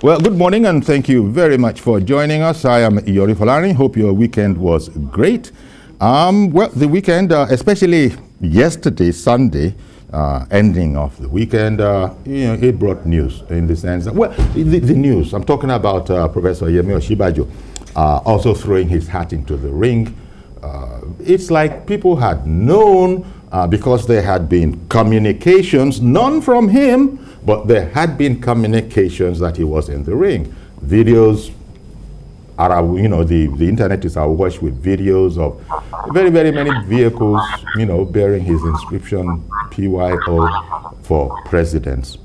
Well, good morning and thank you very much for joining us. I am Iyori Folani. Hope your weekend was great. Well, the weekend, especially yesterday, Sunday, ending of the weekend, it brought news in the sense that, well, the news, I'm talking about Professor Yemi Osinbajo also throwing his hat into the ring. It's like people had known because there had been communications, none from him, but there had been communications that he was in the ring. Videos are, the internet is awash with videos of very, very many vehicles, bearing his inscription PYO for presidents.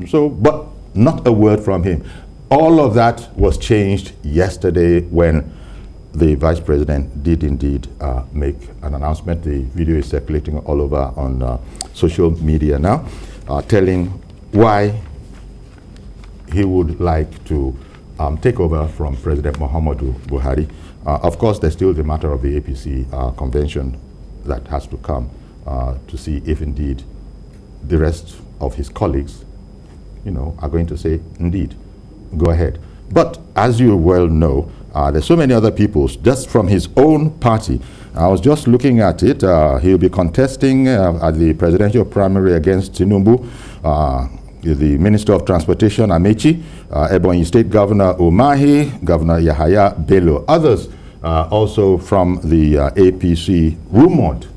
So, but not a word from him. All of that was changed yesterday when the vice president did indeed make an announcement. The video is circulating all over on social media now, telling why he would like to take over from President Muhammadu Buhari. Of course, there's still the matter of the APC convention that has to come to see if indeed the rest of his colleagues, are going to say, indeed, go ahead. But as you well know, there's so many other people just from his own party. I was just looking at it. He'll be contesting at the presidential primary against Tinubu, the Minister of Transportation, Amaechi, Ebonyi State Governor Umahi, Governor Yahaya Bello. Others also from the APC, rumoured.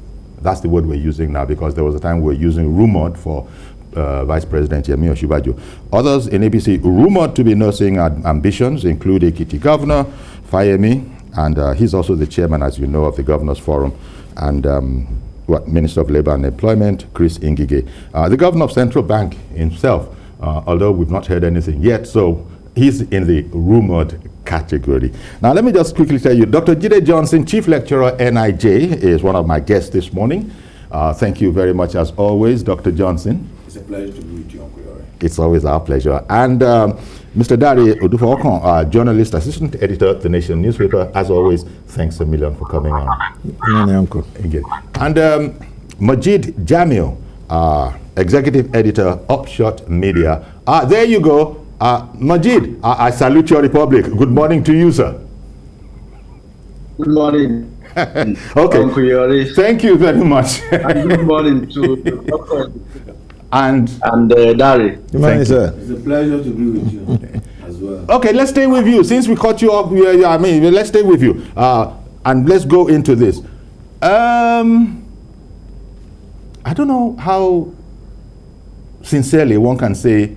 That's the word we're using now because there was a time we were using rumoured for Vice President Yemi Osinbajo. Others in APC rumoured to be nursing ambitions include Ekiti Governor Fayemi, and he's also the chairman, as you know, of the Governors Forum, and Minister of Labour and Employment, Chris Ngige. The Governor of Central Bank himself, although we've not heard anything yet, so he's in the rumoured category. Now, let me just quickly tell you, Dr. Jide Johnson, Chief Lecturer, NIJ, is one of my guests this morning. Thank you very much, as always, Dr. Johnson. It's a pleasure to be with you, Uncle Yori. It's always our pleasure. And Mr. Dari Odufo-Okon, journalist, assistant editor at The Nation newspaper, as always, thanks a million for coming on. Uncle. And Majid Jamil, executive editor, Upshot Media. There you go. Majid, I salute your republic. Good morning to you, sir. Good morning. Okay. Uncle Yori. Thank you very much. And good morning to and Dari. Good morning, sir. It's a pleasure to be with you as well. Okay, let's stay with you. Since we caught you up, let's stay with you. And let's go into this. I don't know how sincerely one can say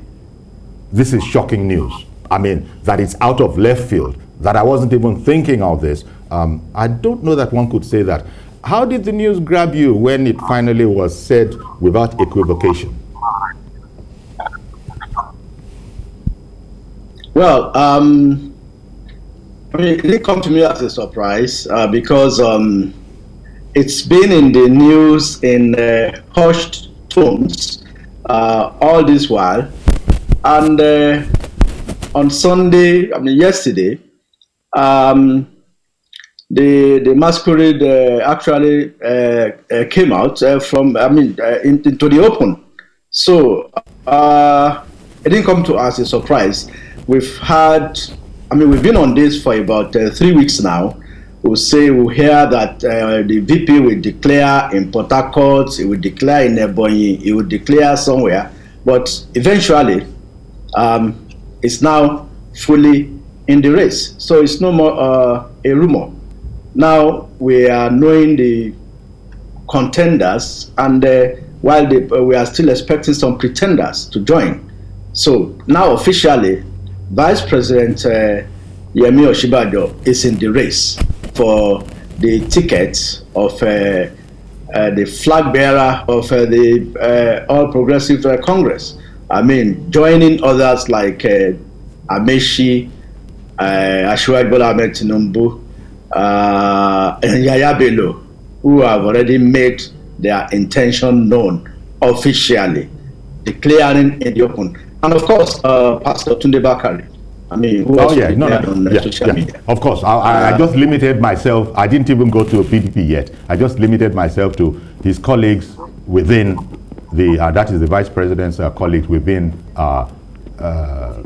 this is shocking news. I mean, that it's out of left field, that I wasn't even thinking of this. I don't know that one could say that. How did the news grab you when it finally was said without equivocation? Well, it didn't come to me as a surprise because it's been in the news in hushed tones all this while. And on Sunday, yesterday, the masquerade actually came out into the open. So it didn't come to us as a surprise. We've been on this for about 3 weeks now. We'll hear that the VP will declare in Port Harcourt, he will declare in Ebonyi, he will declare somewhere. But eventually, it's now fully in the race. So it's no more a rumor. Now we are knowing the contenders, and while we are still expecting some pretenders to join. So now officially, Vice President Yemi Osinbajo is in the race for the ticket of the flag bearer of the All Progressive Congress. Joining others like Amaechi, Asiwaju Bola Ahmed Tinubu, and Yahaya Bello, who have already made their intention known officially, declaring in the open. And of course, Pastor Tunde Bakari, who also on social media. Of course, I just limited myself. I didn't even go to a PDP yet. I just limited myself to his colleagues within that is the vice president's colleagues within,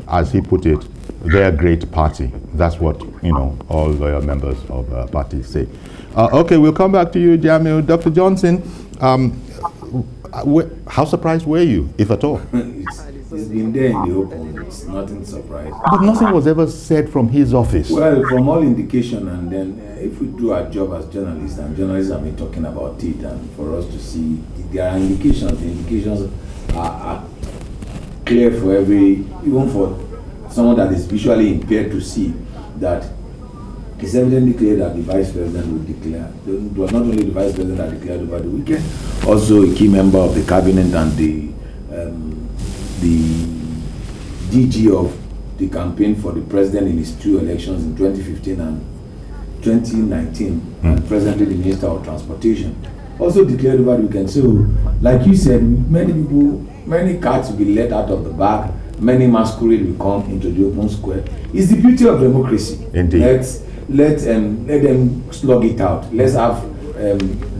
as he put it, their great party. That's what, all loyal members of parties say. Okay, we'll come back to you, Jamil. Dr. Johnson, how surprised were you, if at all? It's been there in the open. It's nothing surprising. But nothing was ever said from his office. Well, from all indication, and then if we do our job as journalists, and journalists have been talking about it, and for us to see, there are indications. The indications are clear for even for someone that is visually impaired to see that it's evidently clear that the Vice President will declare. It was not only the Vice President that declared over the weekend, also a key member of the cabinet and the DG of the campaign for the president in his two elections in 2015 and 2019, and presently the Minister of Transportation, also declared over the weekend. So, like you said, many cats will be let out of the bag, many masquerade will come into the open square. It's the beauty of democracy. Indeed. Let them slug it out. Let's have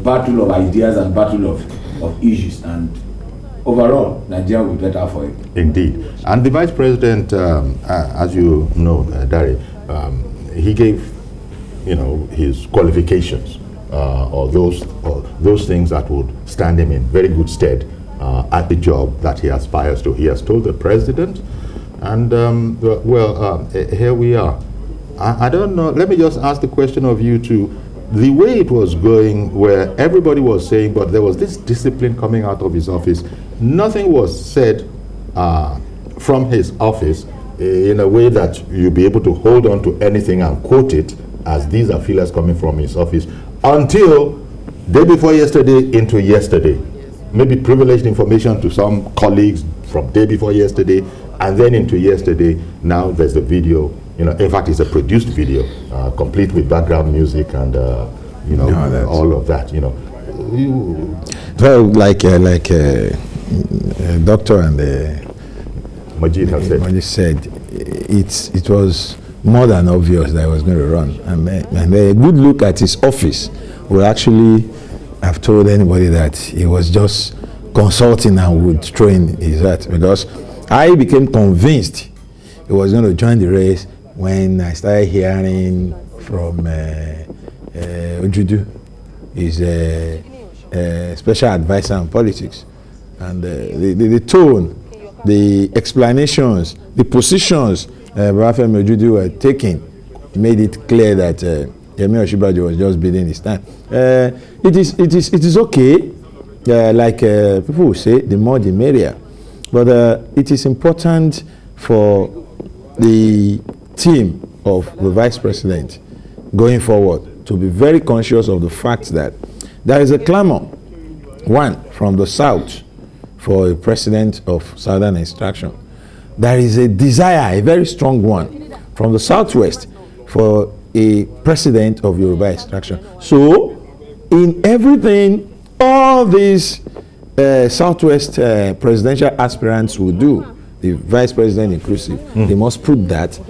battle of ideas and battle of issues, and overall, Nigeria will be better for it. Indeed. And the Vice President, as you know, Dari, he gave, his qualifications, or those things that would stand him in very good stead at the job that he aspires to. He has told the President, and here we are. I don't know, let me just ask the question of you two. The way it was going, where everybody was saying, but there was this discipline coming out of his office, nothing was said from his office in a way that you'll be able to hold on to anything and quote it as these are feelers coming from his office until day before yesterday into yesterday. Maybe privileged information to some colleagues from day before yesterday and then into yesterday. Now there's the video. In fact, it's a produced video, complete with background music and all of that. Well, like Doctor and Majid have said. Majid said, it was more than obvious that I was going to run. And a good look at his office would actually have told anybody that he was just consulting and would throw in his hat, because I became convinced he was going to join the race when I started hearing from Ojudu, his special advisor on politics, and the tone, the explanations, the positions Prof Yemi Osinbajo were taking made it clear that Yemi Osinbajo was just bidding his time. It is okay, like people will say, the more the merrier, but it is important for the team of the Vice President going forward to be very conscious of the fact that there is a clamor, one, from the South for a president of Southern extraction. There is a desire, a very strong one, from the Southwest for a president of Yoruba extraction. So, in everything, all these Southwest presidential aspirants will do, the Vice President inclusive, they must put that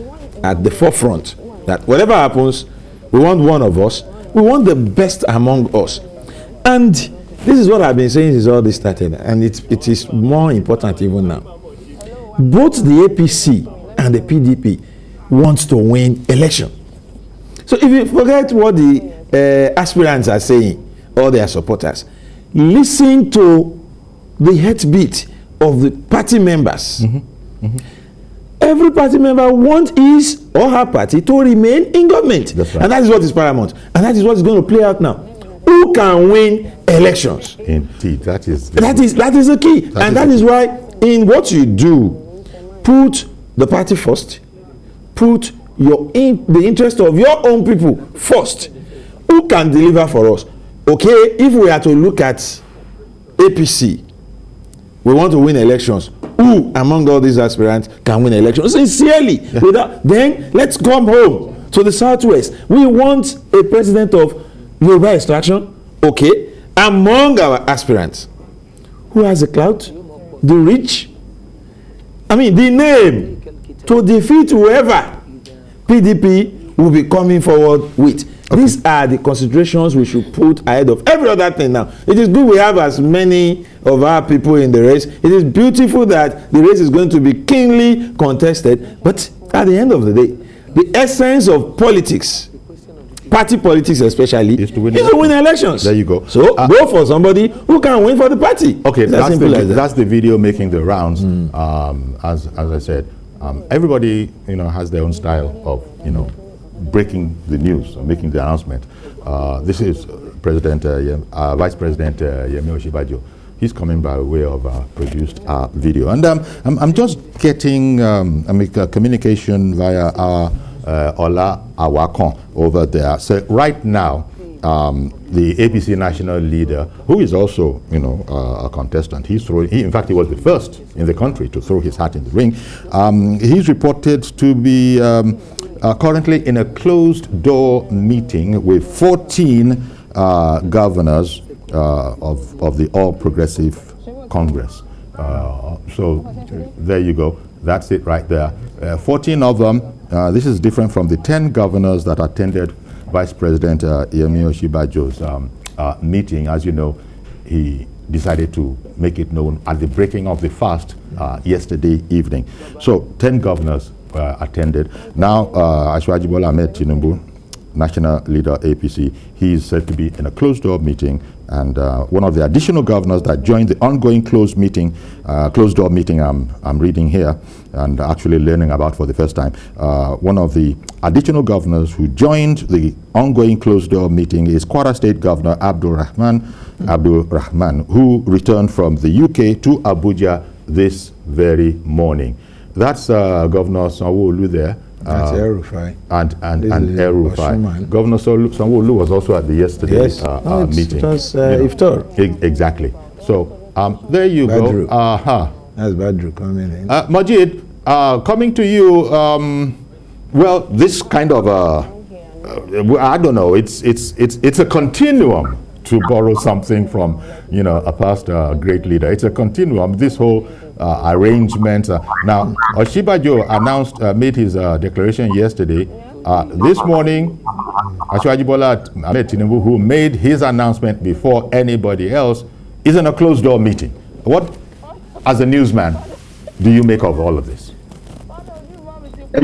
at the forefront, that whatever happens, we want one of us, we want the best among us. And this is what I've been saying since all this started, and it is more important even now. Both the APC and the PDP want to win election. So if you forget what the aspirants are saying, or their supporters, listen to the heartbeat of the party members. Every party member wants his or her party to remain in government. That's right. And that is what is paramount. And that is what is going to play out now. Who can win elections? Indeed, that is the key. That is why in what you do, put the party first, put the interest of your own people first. Who can deliver for us? Okay, if we are to look at APC, we want to win elections. Who among all these aspirants can win elections? Sincerely. Then let's come home to the Southwest. We want a president of Yoruba extraction. Okay, among our aspirants, who has the clout, the reach, the name to defeat whoever PDP will be coming forward with. Okay. These are the considerations we should put ahead of every other thing now. It is good we have as many of our people in the race. It is beautiful that the race is going to be keenly contested, but at the end of the day, the essence of politics, party politics especially, is to win elections. There you go. So go for somebody who can win for the party. Okay, that's the video making the rounds. As I said, everybody has their own style of breaking the news or making the announcement. This is Vice President Yemi Osinbajo. He's coming by way of produced video, and I'm just getting communication via our Ola Awakon over there. So right now, the APC national leader, who is also a contestant, he in fact he was the first in the country to throw his hat in the ring. He's reported to be currently in a closed door meeting with 14 governors of the All Progressive Congress. So there you go. That's it right there. 14 of them. This is different from the 10 governors that attended Vice President Yemi Osinbajo's meeting. As you know, he decided to make it known at the breaking of the fast yesterday evening. So 10 governors attended. Now, Asiwaju Bola Ahmed Tinubu, national leader APC, he is said to be in a closed-door meeting, and one of the additional governors that joined the ongoing closed-door meeting I'm reading here and actually learning about for the first time. One of the additional governors who joined the ongoing closed-door meeting is Kwara State Governor Abdul Rahman, who returned from the UK to Abuja this very morning. That's Governor Sanwo-Olu there. That's El-Rufai. And El-Rufai. Governor Sanwo-Olu was also at the yesterday's meeting. It was Iftar. Exactly. So there you Badru. go. That's Badru coming in. Majid, coming to you. Well, this kind of I don't know. It's a continuum, to borrow something from a past great leader. It's a continuum. This whole arrangement. Now, Osinbajo made his declaration yesterday. This morning, Asiwaju Bola Ahmed Tinubu, who made his announcement before anybody else, is in a closed-door meeting. What, as a newsman, do you make of all of this? I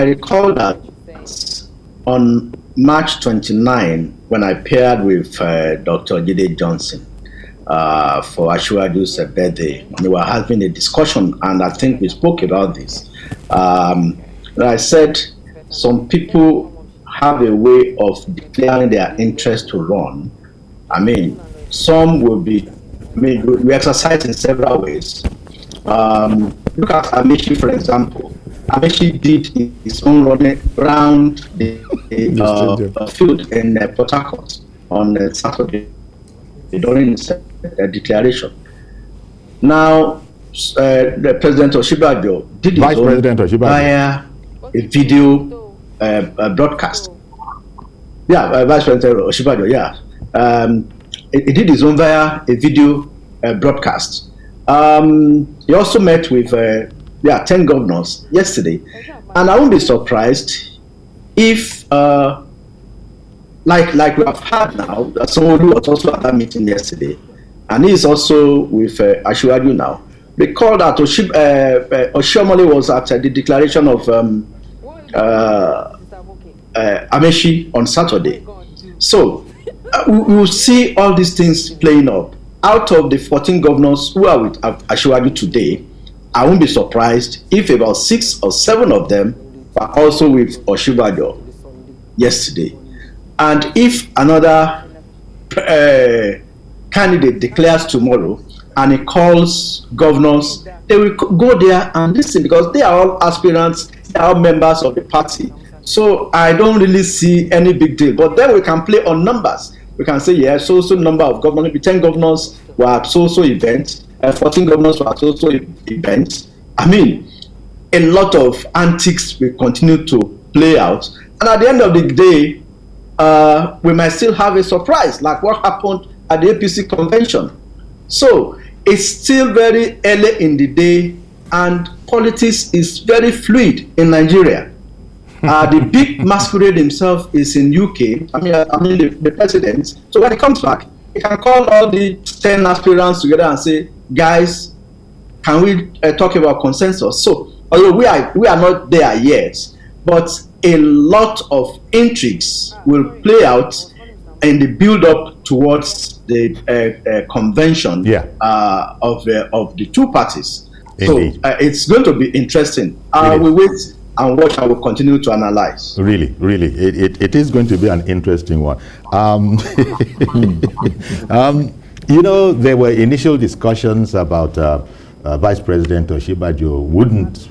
recall that on March 29, when I paired with Dr. Jide Johnson for Asiwaju's birthday, we were having a discussion, and I think we spoke about this. I said some people have a way of declaring their interest to run. I mean, some will be, we exercise in several ways. Look at Amaechi, for example. Amaechi did his own running around the field in Port Harcourt on Saturday during his declaration. Now, the President Osinbajo did his own via a video broadcast. Yeah, Vice President Osinbajo, yeah. He did his own via a video broadcast. He also met with 10 governors yesterday, and I won't be surprised if, like we have had now, someone who was also at that meeting yesterday, and he is also with Asiwaju now. Recall that Oshiomhole was at the declaration of Amaechi on Saturday. So we will see all these things playing up. Out of the 14 governors who are with Asiwaju today, I won't be surprised if about 6 or 7 of them were also with Osinbajo yesterday. And if another candidate declares tomorrow and he calls governors, they will go there and listen, because they are all aspirants, they are all members of the party. So I don't really see any big deal. But then we can play on numbers. We can say, yeah, so number of governors, maybe 10 governors were at so events, 14 governors were at so events. I mean, a lot of antics will continue to play out. And at the end of the day, we might still have a surprise, like what happened at the APC convention. So it's still very early in the day, and politics is very fluid in Nigeria. The big masquerade himself is in UK. I mean the president. So when he comes back, he can call all the 10 aspirants together and say, guys, can we talk about consensus? So, although we are not there yet, but a lot of intrigues will play out in the build-up towards the convention of the two parties. Indeed. So it's going to be interesting. We wait and watch and we'll continue to analyze. Really, it is going to be an interesting one. You know, there were initial discussions about Vice President Osinbajo wouldn't,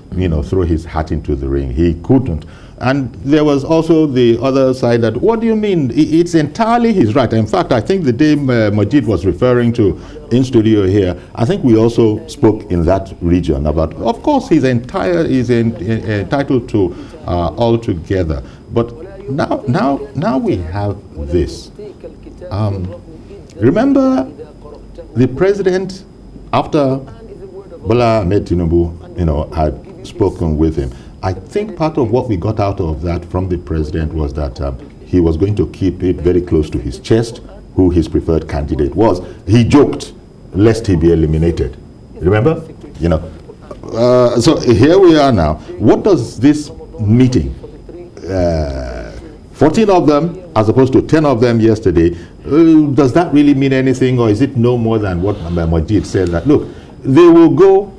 throw his hat into the ring. He couldn't. And there was also the other side that, what do you mean? It's entirely his right. In fact, I think the day Majid was referring to in studio here, I think we also spoke in that region about, of course, he's entitled to all together. But now we have this. Remember, the president, after Bola Ahmed Tinubu, had spoken with him, I think part of what we got out of that from the president was that he was going to keep it very close to his chest who his preferred candidate was. He joked, lest he be eliminated. Remember? So here we are now. What does this meeting, 14 of them as opposed to 10 of them yesterday, does that really mean anything, or is it no more than what Majid said, that look, they will go,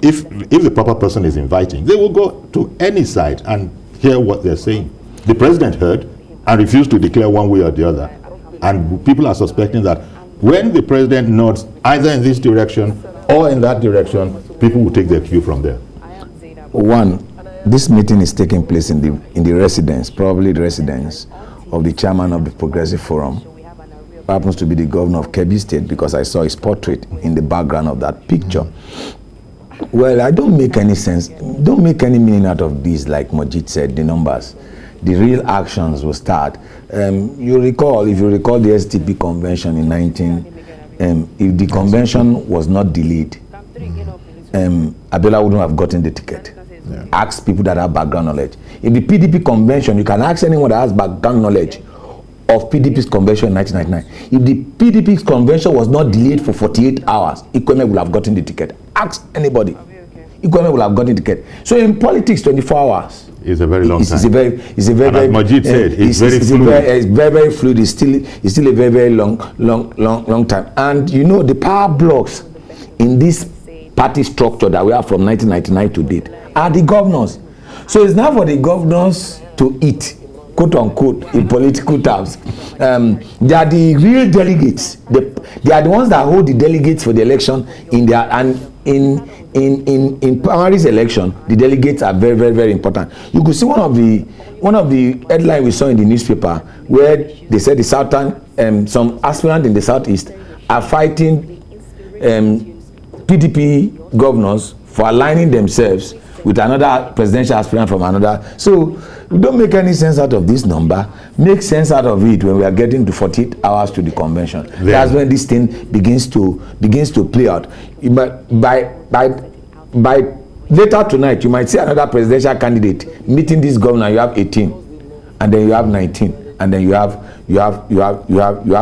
if the proper person is inviting, they will go to any side and hear what they're saying. The president heard and refused to declare one way or the other. And people are suspecting that when the president nods either in this direction or in that direction, people will take their cue from there. One, this meeting is taking place in the residence, probably the residence of the chairman of the Progressive Forum. Happens to be the governor of Kebbi State, because I saw his portrait in the background of that picture. Well, I don't make any sense, don't make any meaning out of this, like Majid said, the numbers. The real actions will start. If you recall the STP convention in if the convention was not delayed, Abiola wouldn't have gotten the ticket. Yeah. Ask people that have background knowledge. In the PDP convention, you can ask anyone that has background knowledge of PDP's convention in 1999. If the PDP's convention was not delayed for 48 hours, Ikweme would have gotten the ticket. Ask anybody. Ikweme would have gotten the ticket. So in politics, 24 hours. It's a very long time. It's a very, as Majid said, it's very fluid. It's very fluid. It's still a very long time. And the power blocks in this party structure that we have from 1999 to date are the governors. So it's now for the governors to eat, quote unquote, in political terms. They are the real delegates. They are the ones that hold the delegates for the election in their, and in primaries election, the delegates are very, very, very important. You could see one of the headlines we saw in the newspaper where they said the southern, some aspirants in the southeast are fighting PDP governors for aligning themselves with another presidential aspirant from another. So we don't make any sense out of this number. Make sense out of it when we are getting to 48 hours to the convention. Yeah. That's when this thing begins to play out. By later tonight, you might see another presidential candidate meeting this governor. You have 18, and then you have 19, and then you have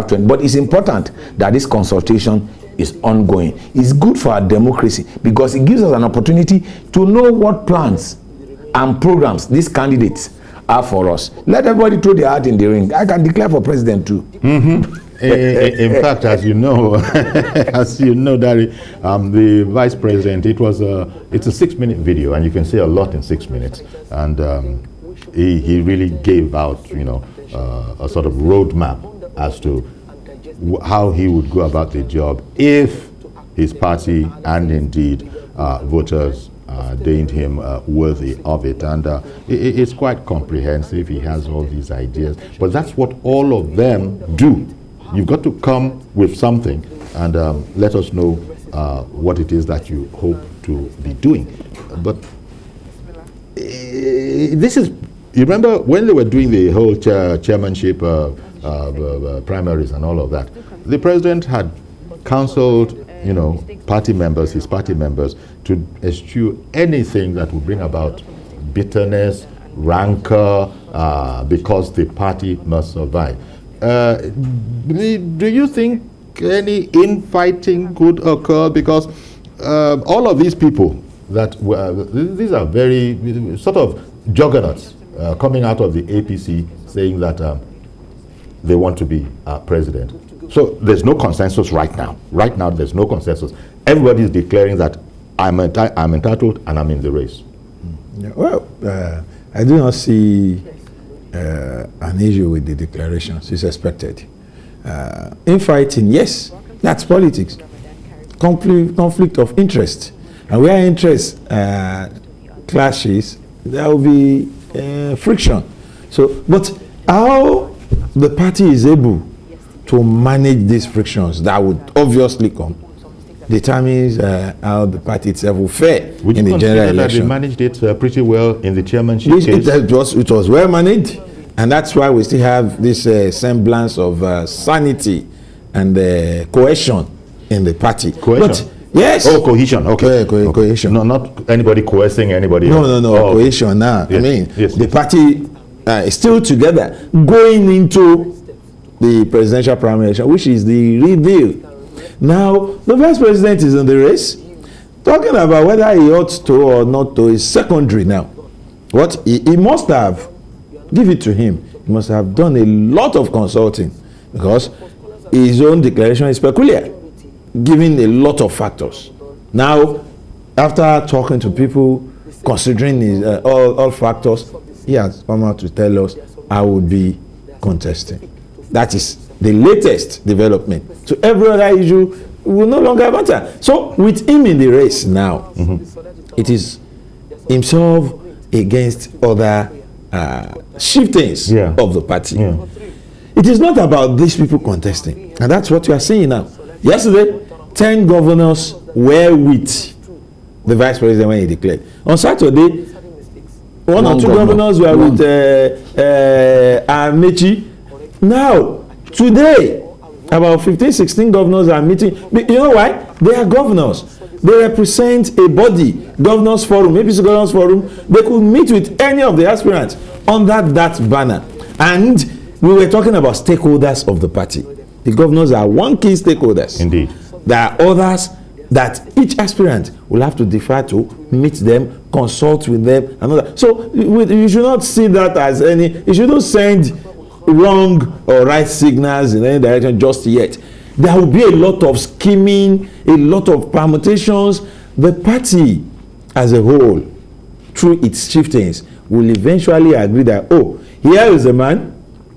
20. But it's important that this consultation is ongoing. It's good for our democracy because it gives us an opportunity to know what plans and programs these candidates are for us. Let everybody throw their hat in the ring. I can declare for president too. Mm-hmm. In fact, as you know, Dari, the vice president, it's a 6-minute video, and you can say a lot in 6 minutes. And he really gave out, a sort of roadmap as to how he would go about the job if his party and indeed voters deemed him worthy of it. And it's quite comprehensive. He has all these ideas. But that's what all of them do. You've got to come with something and let us know what it is that you hope to be doing. But this is, you remember when they were doing the whole chairmanship primaries and all of that, the president had counseled, his party members to eschew anything that would bring about bitterness, rancor, because the party must survive. Do you think any infighting could occur? Because all of these people that were, these are very sort of juggernauts coming out of the APC saying that they want to be president. So there's no consensus right now. Right now, there's no consensus. Everybody is declaring that I'm entitled and I'm in the race. Yeah, well, I do not see an issue with the declarations. It's expected. Infighting, yes, that's politics. Conflict of interest. And where interest clashes, there will be friction. So, but how the party is able to manage these frictions that would obviously come determines how the party itself will fare in the general election. They managed it pretty well in the chairmanship case? It was well managed, and that's why we still have this semblance of sanity and cohesion in the party. Cohesion? But, yes. Oh, cohesion. Okay. Cohesion. No, not anybody coercing anybody else. No. Oh, cohesion now. Yes. I mean, yes. The party is still together going into the presidential primary election, which is the real deal. Now, the vice president is in the race. Talking about whether he ought to or not to is secondary now. What he must have, give it to him, he must have done a lot of consulting, because his own declaration is peculiar, giving a lot of factors. Now, after talking to people, considering his, all factors, he has come out to tell us, I would be contesting. That is the latest development. So every other issue will no longer matter. So with him in the race now, it is himself against other shiftings of the party. Yeah. It is not about these people contesting. And that's what you are seeing now. Yesterday, 10 governors were with the vice president when he declared. On Saturday, one or two governors were with Amaechi. Now, today, about 15, 16 governors are meeting. You know why? They are governors. They represent a body, governors forum, APC governors forum. They could meet with any of the aspirants under that banner. And we were talking about stakeholders of the party. The governors are one key stakeholders. Indeed. There are others that each aspirant will have to defer to, meet them, consult with them, and all that. So you should not see that as any, you shouldn't send wrong or right signals in any direction just yet. There will be a lot of scheming, a lot of permutations. The party as a whole, through its shiftings, will eventually agree that, oh, here is a man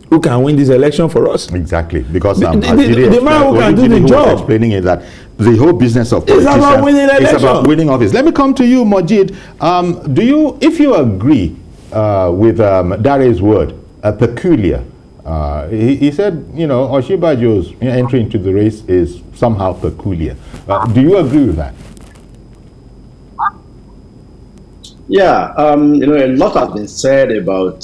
who can win this election for us. Exactly, because the man who can do the job. Explaining it that the whole business of politicians is about winning election. It's about winning office. Let me come to you, Majid. If you agree with Dare's word, peculiar? He said, Osinbajo's entry into the race is somehow peculiar. Do you agree with that? Yeah, a lot has been said about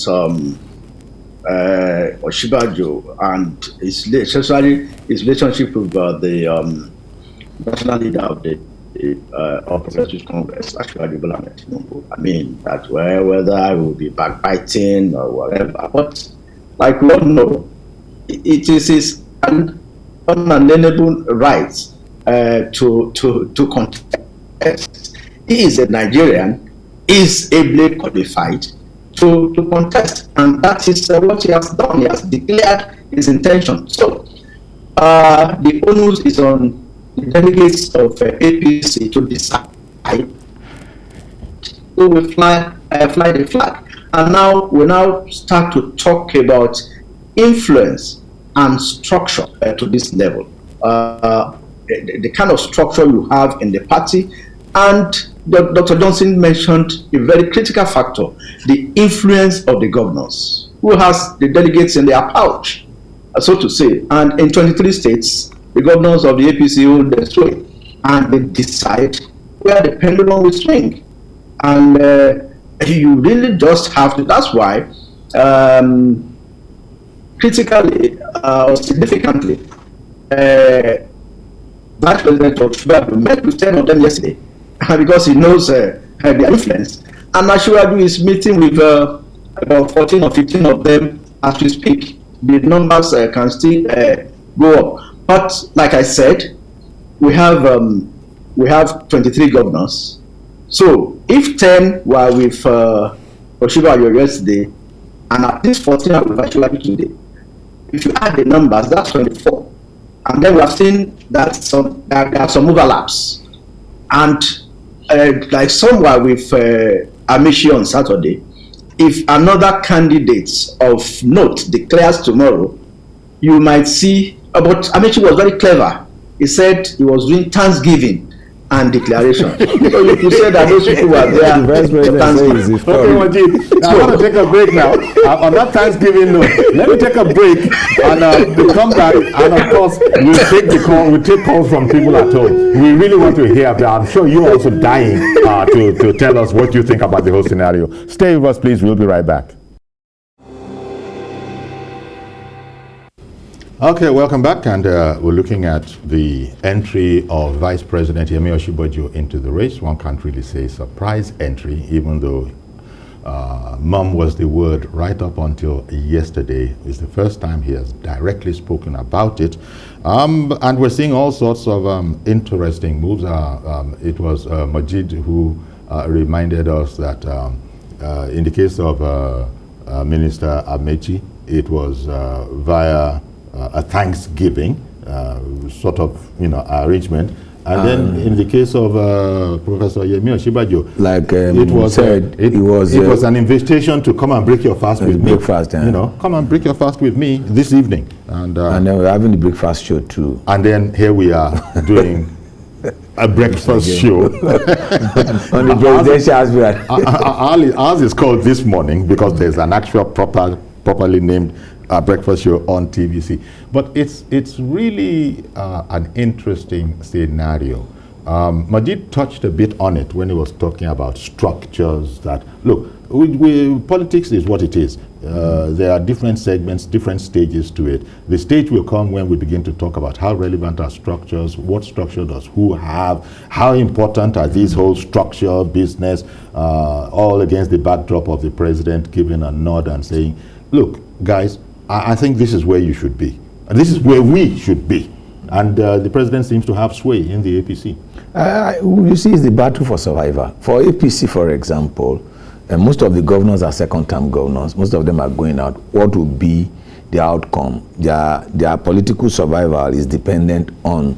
Osinbajo and especially his relationship with the national leader of the Progressive Congress, Asiwaju Bola Ahmed Tinubu. I mean, that whether I will be backbiting or whatever, but like we all know, it is his unalienable right to contest. He is a Nigerian, is ably qualified to contest, and that is what he has done. He has declared his intention. So the onus is on the delegates of APC to decide who will fly the flag. And now we start to talk about influence and structure to this level. The kind of structure you have in the party. And Dr. Johnson mentioned a very critical factor, the influence of the governors, who has the delegates in their pouch, so to say. And in 23 states, the governors of the APC hold the sway, and they decide where the pendulum will swing. And you really just have to, that's why critically or significantly, Vice President Osinbajo met with 10 of them yesterday because he knows their influence. And Asiwaju is meeting with about 14 or 15 of them as we speak. The numbers can still go up. But like I said, we have we have 23 governors. So if 10 were with Osinbajo yesterday, and at least 14 are with Asiwaju today, if you add the numbers, that's 24. And then we have seen that there are some overlaps. And like some were with Amaechi on Saturday, if another candidate of note declares tomorrow, you might see, but Amaechi was very clever. He said he was doing Thanksgiving and declaration. So you could say that those people were there. The Vice President says it's Okay, Majid, I want to take a break now. On that Thanksgiving note, let me take a break and we'll come back. And of course, we'll take calls from people at home. We really want to hear. I'm sure you're also dying to tell us what you think about the whole scenario. Stay with us, please. We'll be right back. Okay, welcome back, and we're looking at the entry of Vice President Yemi Osinbajo into the race. One can't really say surprise entry, even though mum was the word right up until yesterday. It's the first time he has directly spoken about it. And we're seeing all sorts of interesting moves. It was Majid who reminded us that in the case of Minister Amaechi, it was via a Thanksgiving sort of arrangement, and then in the case of Professor Yemi Osinbajo, like it was an invitation to come and break your fast with me. Breakfast, come and break your fast with me this evening, and then we're having the breakfast show too. And then here we are doing a breakfast show on the presidential aspirant. Ours is called This Morning because there's an actual properly named breakfast show on TVC. But it's really an interesting scenario. Majid touched a bit on it when he was talking about structures that, look, politics is what it is. There are different segments, different stages to it. The stage will come when we begin to talk about how relevant are structures, what structure does who have, how important are these whole structure, business, all against the backdrop of the president giving a nod and saying, look, guys, I think this is where you should be. And this is where we should be. And the president seems to have sway in the APC. You see, it's the battle for survival. For APC, for example, most of the governors are second-term governors. Most of them are going out. What will be the outcome? Their political survival is dependent on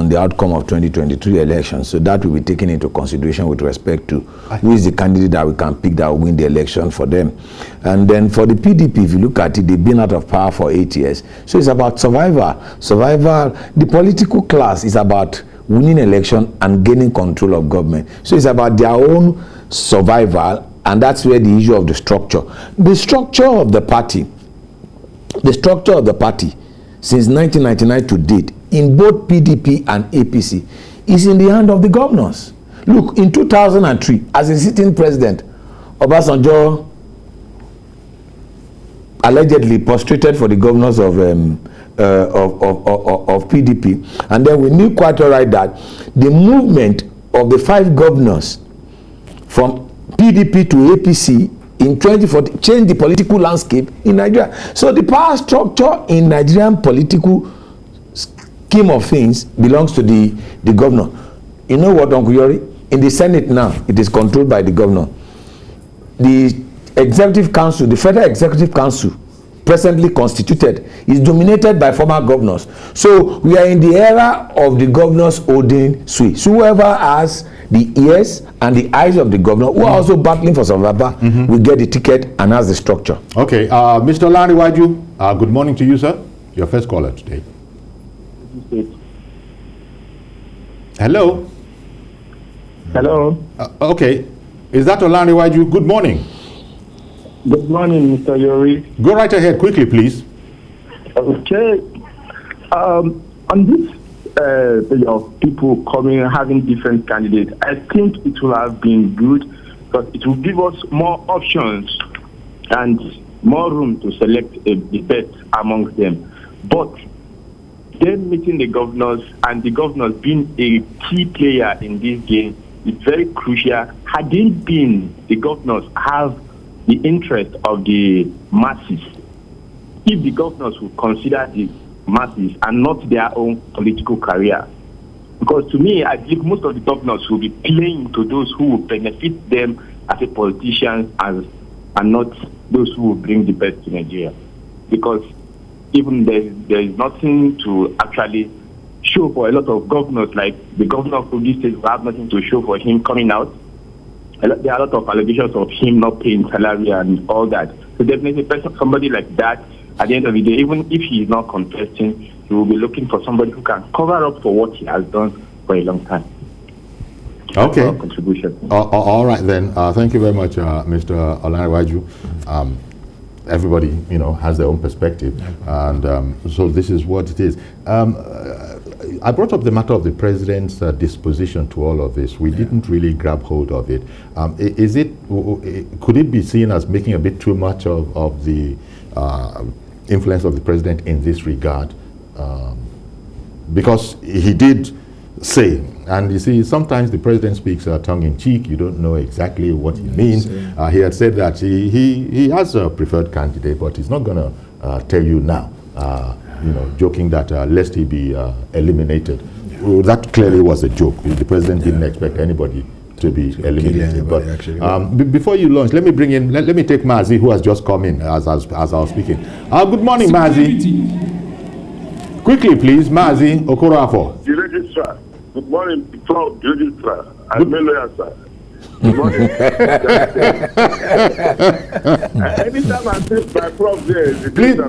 the outcome of 2023 elections. So that will be taken into consideration with respect to who is the candidate that we can pick that will win the election for them. And then for the PDP, if you look at it, they've been out of power for 8 years. So it's about survival. The political class is about winning election and gaining control of government. So it's about their own survival, and that's where the issue of the structure of the party since 1999 to date, in both PDP and APC, is in the hand of the governors. Look, in 2003, as a sitting president, Obasanjo allegedly prostrated for the governors of PDP, and then we knew quite all right that the movement of the 5 governors from PDP to APC in 2014 changed the political landscape in Nigeria. So the power structure in Nigerian political scheme of things belongs to the governor. You know what, Uncle Yori? In the Senate now, it is controlled by the governor. The Executive Council, the Federal Executive Council, presently constituted, is dominated by former governors. So we are in the era of the governors holding sway. So whoever has the ears and the eyes of the governor, who are also battling for survival, will get the ticket and has the structure. Okay, Mr. Asiwaju, good morning to you, sir. Your first caller today. Hello. Hello. Okay. Is that Asiwaju? Good morning. Good morning, Mr. Yori. Go right ahead, quickly, please. Okay. On this, people coming, having different candidates, I think it will have been good because it will give us more options and more room to select the best amongst them. But them meeting the governors and the governors being a key player in this game is very crucial. Had it been the governors have the interest of the masses, if the governors would consider the masses and not their own political career, Because to me, I believe most of the governors will be playing to those who will benefit them as a politician and not those who will bring the best to Nigeria. Because even there is nothing to actually show for a lot of governors, like the governor of Kogi State will have nothing to show for him coming out. There are a lot of allegations of him not paying salary and all that. So definitely somebody like that, at the end of the day, even if he is not contesting, he will be looking for somebody who can cover up for what he has done for a long time. Okay. Contribution. All right then. Thank you very much, Mr. Olaniwaju. Everybody, has their own perspective, and so this is what it is. I brought up the matter of the president's disposition to all of this. We didn't really grab hold of it. Could it be seen as making a bit too much of the influence of the president in this regard? Because he did say, and you see, sometimes the president speaks tongue-in-cheek. You don't know exactly what he means. He had said that he has a preferred candidate, but he's not going to tell you now, joking that lest he be eliminated. Well, that clearly was a joke. The president didn't expect anybody to be eliminated. But before you launch, let me bring in, let me take Mazi, who has just come in as I was speaking. Good morning, Mazi. Quickly, please, Mazi Okorafo. The registrar. Good morning, Prof. Registrar. I'm a lawyer, sir. Good morning. Anytime I see my Prof there,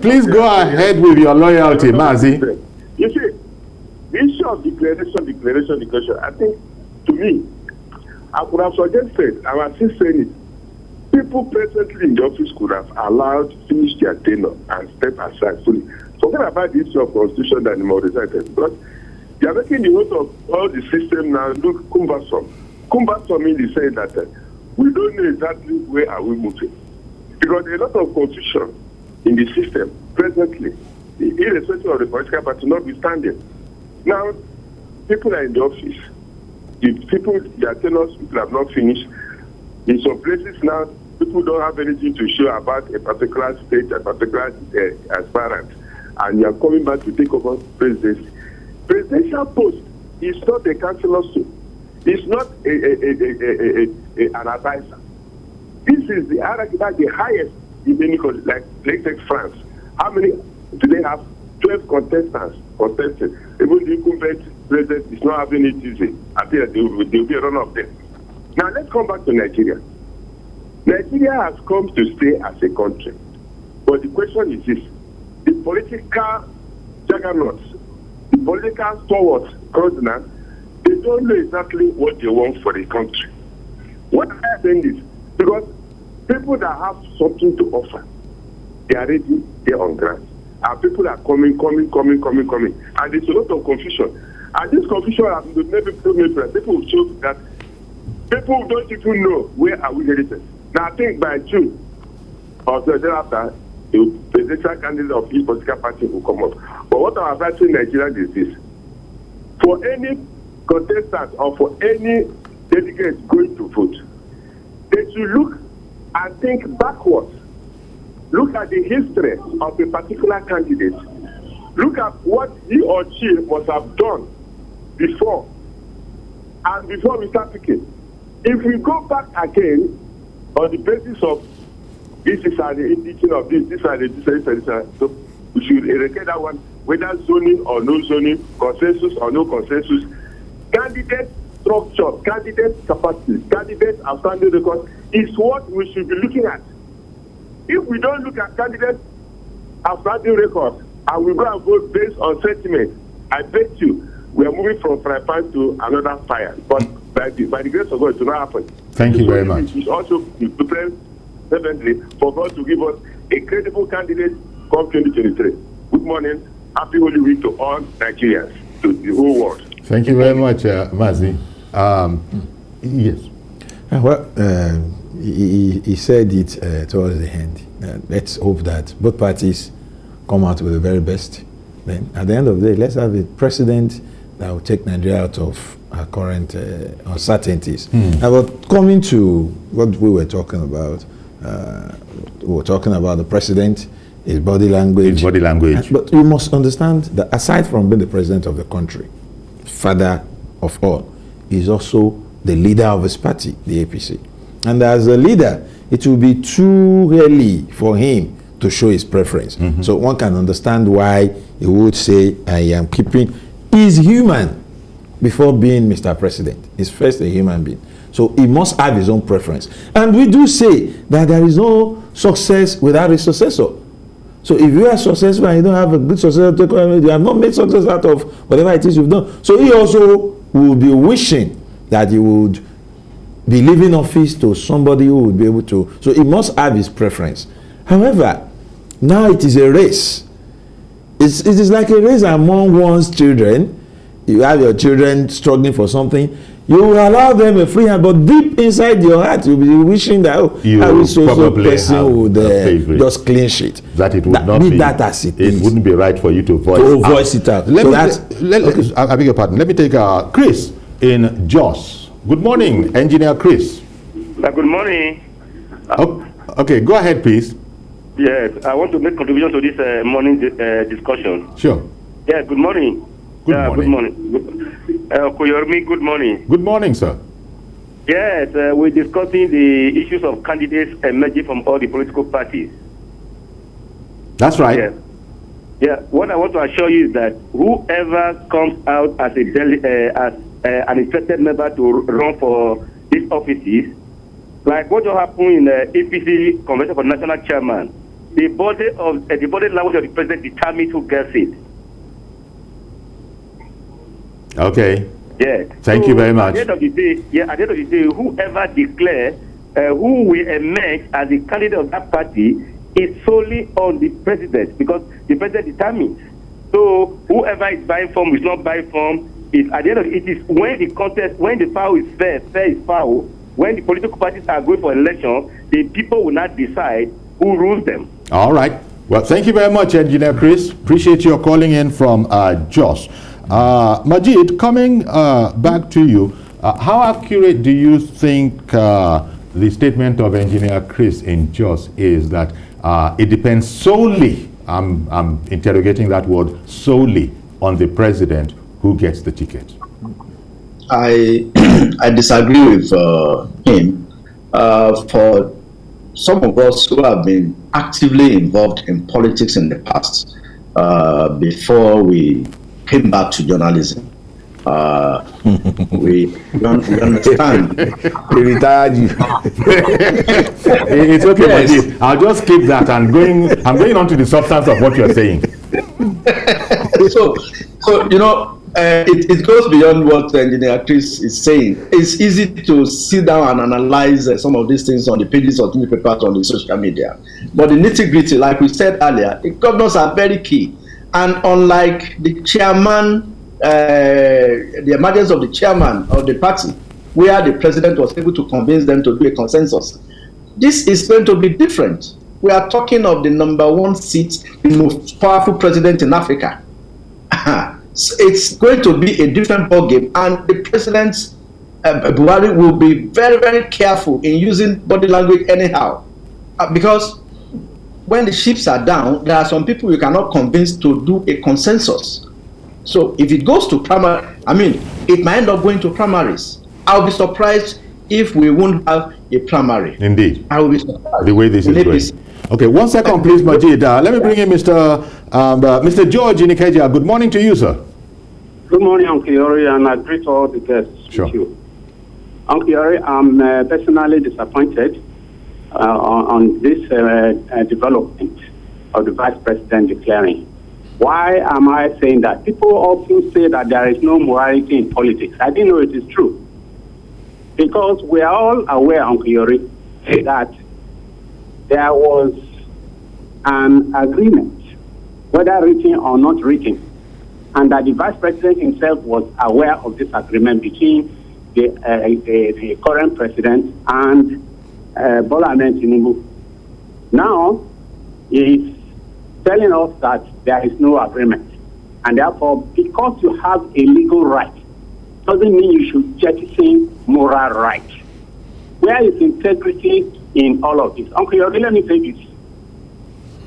please go ahead with your loyalty, Mazi. You see, the issue of declaration, I think, to me, I could have suggested, and I'm still saying it, people presently in the office could have allowed to finish their tenure and step aside fully. Forget about the issue of constitution that the more decided, because they are making the whole of all the system now look cumbersome. Cumbersome in the sense that we don't know exactly where are we moving. Because there is a lot of confusion in the system presently, irrespective of the political party notwithstanding. Now, people are in the office. The people, their tenures, people have not finished. In some places now, people don't have anything to show about a particular state, a particular aspirant. And you are coming back to take over presidency. Presidential post is not a councillor seat. It's not an advisor. This is the hierarchy, the highest in any country, like let's take France. How many do they have? 12 contestants contested. Even the incumbent president is not having it easy. I think that there will be a run of them. Now let's come back to Nigeria. Nigeria has come to stay as a country. But the question is this: the political juggernauts, the political stalwarts, they don't know exactly what they want for the country. What I'm saying is, because people that have something to offer, they are ready, they're on ground. And people are coming. And there's a lot of confusion. And this confusion has made people will show that people don't even know where are we headed. Now I think by June, or so thereafter, the presidential candidate of each political party will come up. But what I'm advising Nigerians is this: for any contestant or for any delegate going to vote, they should look and think backwards. Look at the history of a particular candidate. Look at what he or she must have done before. And before we start picking, if we go back again on the basis of this is the teaching of this is the so we should eradicate that one, whether zoning or no zoning, consensus or no consensus, candidate structure, candidate capacity, candidate outstanding record is what we should be looking at. If we don't look at candidate outstanding record and we go and vote based on sentiment, I bet you we are moving from fire pan to another fire. But by the grace of God, it will not happen. Thank you very much. We should also be prepared for God to give us a credible candidate come 2023. Good morning. Happy Holy Week to all Nigerians, to the whole world. Thank you very much, Mazi. Yes. Well, he said it towards the end. Let's hope that both parties come out with the very best. Then, at the end of the day, let's have a president that will take Nigeria out of our current uncertainties. But coming to what we were talking about, we were talking about the president, his body language. But you must understand that aside from being the president of the country, father of all, is also the leader of his party, the APC. And as a leader, it will be too early for him to show his preference. So one can understand why he would say, I am keeping, he's human before being Mr. President. He's first a human being. So he must have his own preference. And we do say that there is no success without a successor. So if you are successful and you don't have a good successor, you have not made success out of whatever it is you've done. So he also will be wishing that he would be leaving office to somebody who would be able to. So he must have his preference. However, now it is a race. It is like a race among one's children. You have your children struggling for something. You will allow them a free hand, but deep inside your heart, you'll be wishing that, oh, I wish so person would just clinch it. That it would not be that as it is. It wouldn't be right for you to voice it out. I beg your pardon. Let me take Chris in Jos. Good morning, Engineer Chris. Good morning. Okay, go ahead, please. Yes, I want to make contribution to this morning discussion. Sure. Yeah, good morning. Good morning. Good morning. Koyormi, good morning. Good morning, sir. Yes, we're discussing the issues of candidates emerging from all the political parties. That's right. Yes. Yeah, what I want to assure you is that whoever comes out as an interested member to run for these offices, like what will happen in the APC Convention for National Chairman, the body language of the president determines who gets it. Okay. Yeah. Thank you very much. At the end of the day, whoever declares who will emerge as the candidate of that party is solely on the president, because the president determines. So whoever is buying form is not buying form. At the end of it is when the contest, when the foul is fair, fair is foul. When the political parties are going for election, the people will not decide who rules them. All right. Well, thank you very much, Engineer Chris. Appreciate your calling in from Jos. Majid, coming back to you, how accurate do you think the statement of Engineer Chris in Jos is that it depends solely, I'm interrogating that word, solely on the president who gets the ticket? I disagree with him. For some of us who have been actively involved in politics in the past, before we came back to journalism, we understand. We retired you. It's okay, yes. Majid. I'll just skip that and I'm going on to the substance of what you're saying. So you know, it goes beyond what Engineer Chris is saying. It's easy to sit down and analyze some of these things on the pages of newspapers on the social media. But the nitty-gritty, like we said earlier, the governors are very key. And unlike the chairman, the emergence of the chairman of the party, where the president was able to convince them to do a consensus, this is going to be different. We are talking of the #1 seat, the most powerful president in Africa. So it's going to be a different ballgame, and the president, Buhari, will be very, very careful in using body language anyhow, because when the ships are down, there are some people you cannot convince to do a consensus. So if it goes to primary, it might end up going to primaries. I'll be surprised if we won't have a primary. Indeed. I will be surprised. The way this is going. Okay, 1 second, please, Majid. Let me bring in Mr. George Inikeja. Good morning to you, sir. Good morning, Uncle Yori, and I greet all the guests. Sure. With you. Uncle Yori, I'm personally disappointed on this development of the Vice President declaring. Why am I saying that? People often say that there is no morality in politics. I didn't know it is true. Because we are all aware, Uncle Yori, that there was an agreement, whether written or not written, and that the Vice President himself was aware of this agreement between the current president and Bola Ahmed Tinubu. Now, he's telling us that there is no agreement. And therefore, because you have a legal right, doesn't mean you should jettison moral right. Where is integrity in all of this? Uncle Yori, let me say this.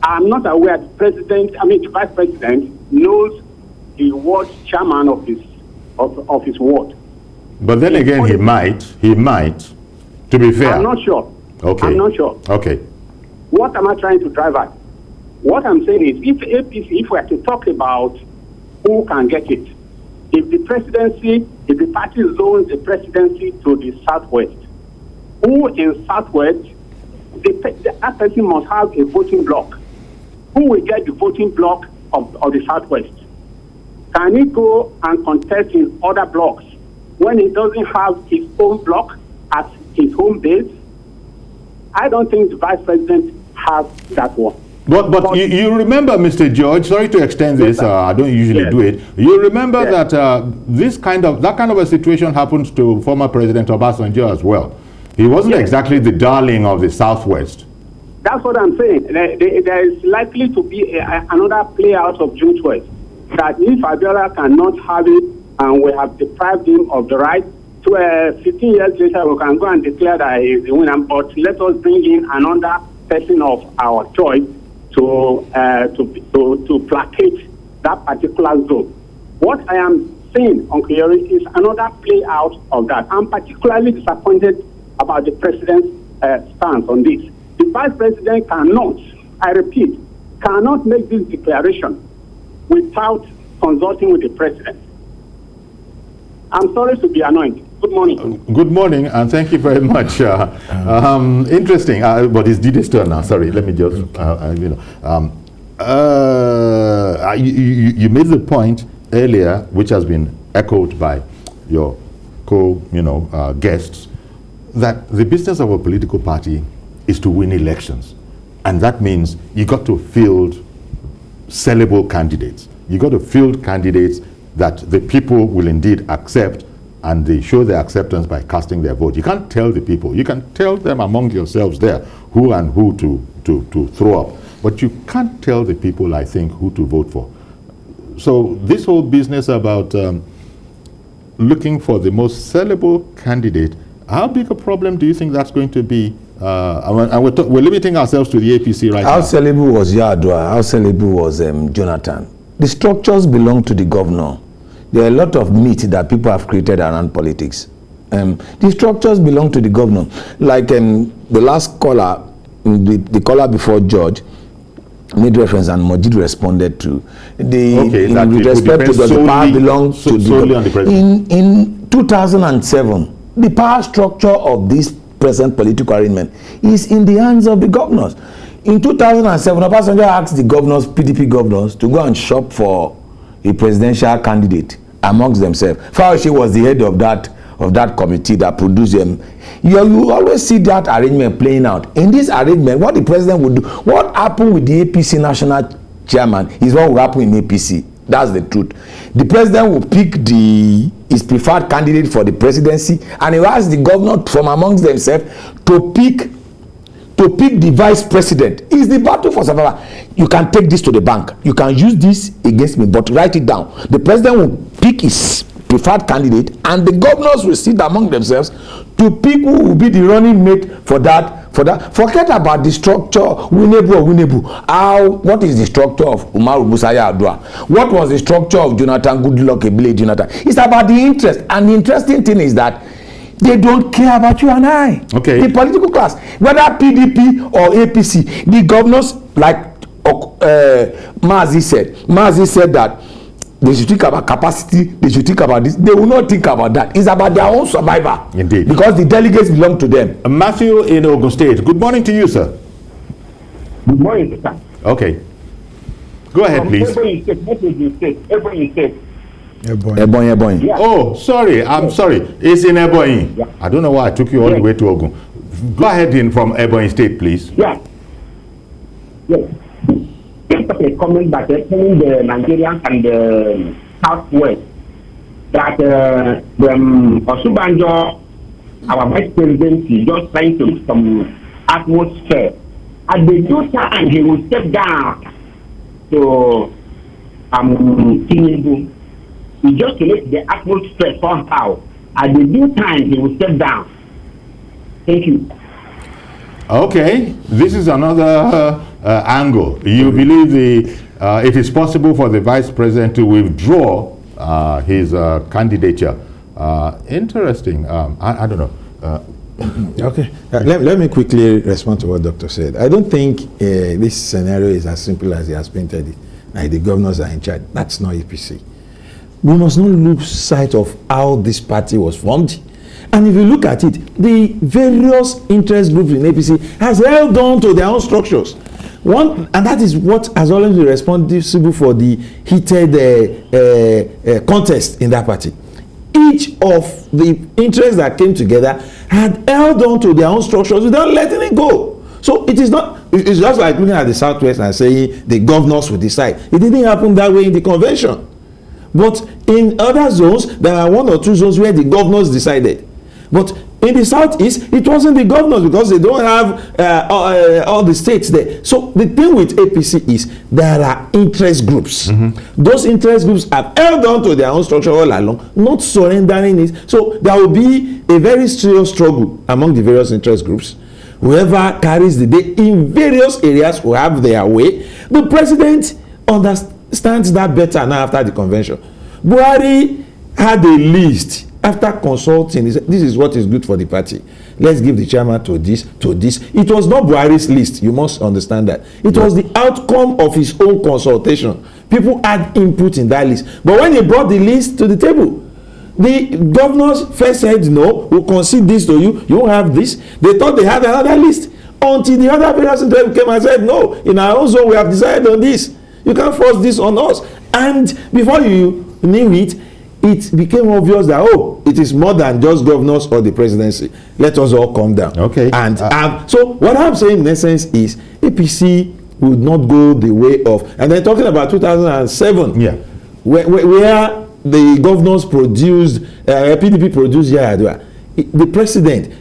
I'm not aware the Vice President knows the ward chairman of his ward. But then again, he might, to be fair. I'm not sure. Okay. I'm not sure. Okay. What am I trying to drive at? What I'm saying is, if we are to talk about who can get it, if the party zones the presidency to the Southwest, who in Southwest, that person must have a voting block. Who will get the voting block of the Southwest? Can he go and contest in other blocks when he doesn't have his own block as his home base? I don't think the vice president has that one. But you remember, Mr. George, sorry to extend this, I don't usually do it. You remember that that kind of a situation happened to former President Obasanjo as well. He wasn't exactly the darling of the Southwest. That's what I'm saying. There is likely to be another play out of June 12th. That if Abiola cannot have it and we have deprived him of the right, to 15 years later we can go and declare that he is the winner, but let us bring in another person of our choice to placate that particular zone. What I am saying, Uncle Yori, is another play out of that. I'm particularly disappointed about the president's stance on this. The vice president cannot, I repeat, cannot make this declaration without consulting with the president. I'm sorry to be annoyed. Good morning. Good morning, and thank you very much. Interesting, but it's Didi's turn now. Sorry, let me just, you made the point earlier, which has been echoed by your guests, that the business of a political party is to win elections, and that means you got to field sellable candidates. You got to field candidates that the people will indeed accept, and they show their acceptance by casting their vote. You can't tell the people. You can tell them among yourselves there who and who to throw up, but you can't tell the people, I think, who to vote for. So this whole business about looking for the most sellable candidate, how big a problem do you think that's going to be? And we're limiting ourselves to the APC right now. How sellable was Yar'Adua? How sellable was Jonathan? The structures belong to the governor. There are a lot of myths that people have created around politics. The structures belong to the governor. Like the last caller, the caller before George, made reference and Majid responded to. With respect to the power belongs to the president. In 2007, the power structure of this present political arrangement is in the hands of the governors. In 2007, Obasanjo asked the governors, PDP governors, to go and shop for a presidential candidate amongst themselves. Fauci was the head of that committee that produced them. You always see that arrangement playing out. In this arrangement, what the president would do, what happened with the APC national chairman is what will happen in APC. That's the truth. The president will pick his preferred candidate for the presidency, and he will ask the governor from amongst themselves to pick the vice president. It's the battle for survival. You can take this to the bank. You can use this against me, but write it down. The president will pick his preferred candidate, and the governors will sit among themselves to pick who will be the running mate for that. Forget about the structure, winnable. What is the structure of Umaru Musa Yar'Adua? What was the structure of Jonathan Goodluck Ebele Jonathan? It's about the interest, and the interesting thing is that they don't care about you and I. Okay. The political class, whether PDP or APC, the governors, like Mazi said that they should think about capacity, they should think about this. They will not think about that. It's about their own survival. Indeed. Because the delegates belong to them. Matthew in Ogun State. Good morning to you, sir. Good morning, sir. Okay. Go ahead, please. Ebonyi. Yeah. Oh, sorry. I'm sorry. It's in Ebonyi. Yeah. I don't know why I took you all the way to Ogun. Go ahead from Ebonyi State, please. Yeah. Yes. Just a comment that telling the Nigerians and the Southwest that Osinbajo, our vice president, is just trying to make some atmosphere. At the due time, he will step down to Tinubu. It's just to make the atmosphere somehow. At the due time, he will step down. Thank you. Okay, this is another angle. You believe it is possible for the vice president to withdraw his candidature Interesting. I don't know. Okay. Let me quickly respond to what Doctor said. I don't think this scenario is as simple as he has painted it. Like the governors are in charge. That's not APC. We must not lose sight of how this party was formed. And if you look at it, the various interest groups in APC has held on to their own structures. And that is what has always been responsible for the heated contest in that party. Each of the interests that came together had held on to their own structures without letting it go. So it is not, it's just like looking at the Southwest and saying the governors will decide. It didn't happen that way in the convention. But in other zones, there are 1 or 2 zones where the governors decided. But in the Southeast, it wasn't the governors because they don't have all the states there. So the thing with APC is there are interest groups. Those interest groups have held on to their own structure all along, not surrendering it. So there will be a very serious struggle among the various interest groups. Whoever carries the day in various areas will have their way. The president understands that better now after the convention. Buhari had a list. After consulting, this is what is good for the party. Let's give the chairman to this, to this. It was not Buhari's list. You must understand that. It was the outcome of his own consultation. People had input in that list. But when he brought the list to the table, the governors first said, no, we'll concede this to you. You won't have this. They thought they had another list. Until the other various interest came and said, no, in our own zone, we have decided on this. You can't force this on us. And before you knew it, it became obvious that, oh, it is more than just governors or the presidency. Let us all calm down. Okay. And so what I'm saying in essence is APC would not go the way of, and then talking about 2007, yeah, where the governors produced, PDP produced Yahaya, the president,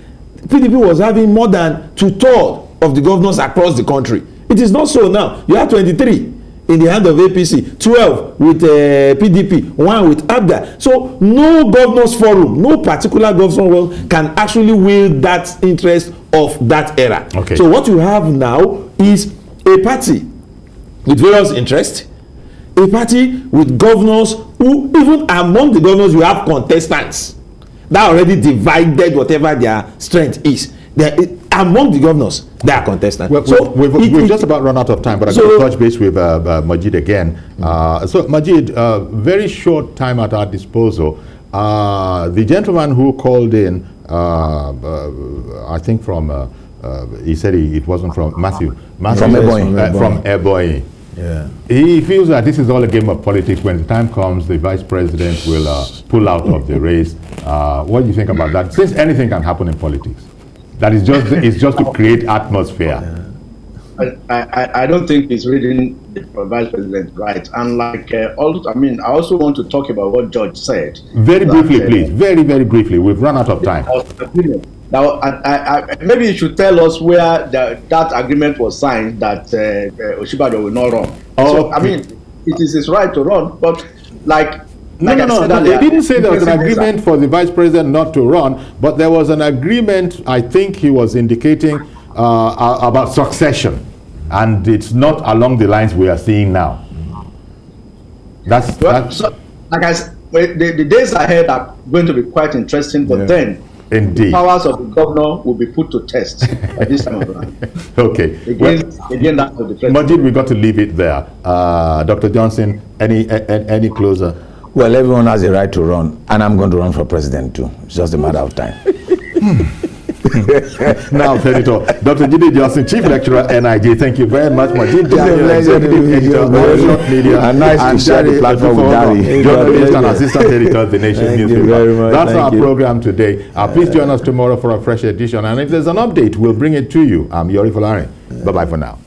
PDP was having more than 2/3 of the governors across the country. It is not so now. You have 23. In the hand of APC, 12 with PDP, 1 with ABGA. So no governors forum, no particular governors forum can actually wield that interest of that era. Okay. So what you have now is a party with various interests, a party with governors who, even among the governors, you have contestants that already divided whatever their strength is. Among the governors, they are contestants. Well, so we've just about run out of time, but I'm going to touch base with Majid again. So Majid, very short time at our disposal. The gentleman who called in, I think from, he said it wasn't from Matthew from Ebonyi. Yeah. He feels that this is all a game of politics. When the time comes, the vice president will pull out of the race. What do you think about that? Since anything can happen in politics. That is just, it's just to create atmosphere. I don't think he's reading the vice president right. And like, also, I mean, I also want to talk about what George said. Very briefly, please. Very, very briefly. We've run out of time. Now, maybe you should tell us where that agreement was signed that Osinbajo will not run. So, I mean, it is his right to run, but like, No, they didn't say there was an agreement for the vice president not to run, but there was an agreement, I think he was indicating, about succession. And it's not along the lines we are seeing now. So, like I said, the days ahead are going to be quite interesting, but then indeed, the powers of the governor will be put to test at this time of life. Okay. Again, that's the president. Majid, we got to leave it there. Dr. Johnson, any closer? Well, everyone has a right to run, and I'm going to run for president too. It's just a matter of time. Now, Senator, Dr. Jide Johnson, Chief Lecturer, NIJ, thank you very much. Majid Daniel, Executive Editor of Media, and nice to share the platform with Dari, journalist and Assistant Editor of The Nation newspaper. That's our program today. Please join us tomorrow for a fresh edition, and if there's an update, we'll bring it to you. I'm Yori Folari. Bye-bye for now.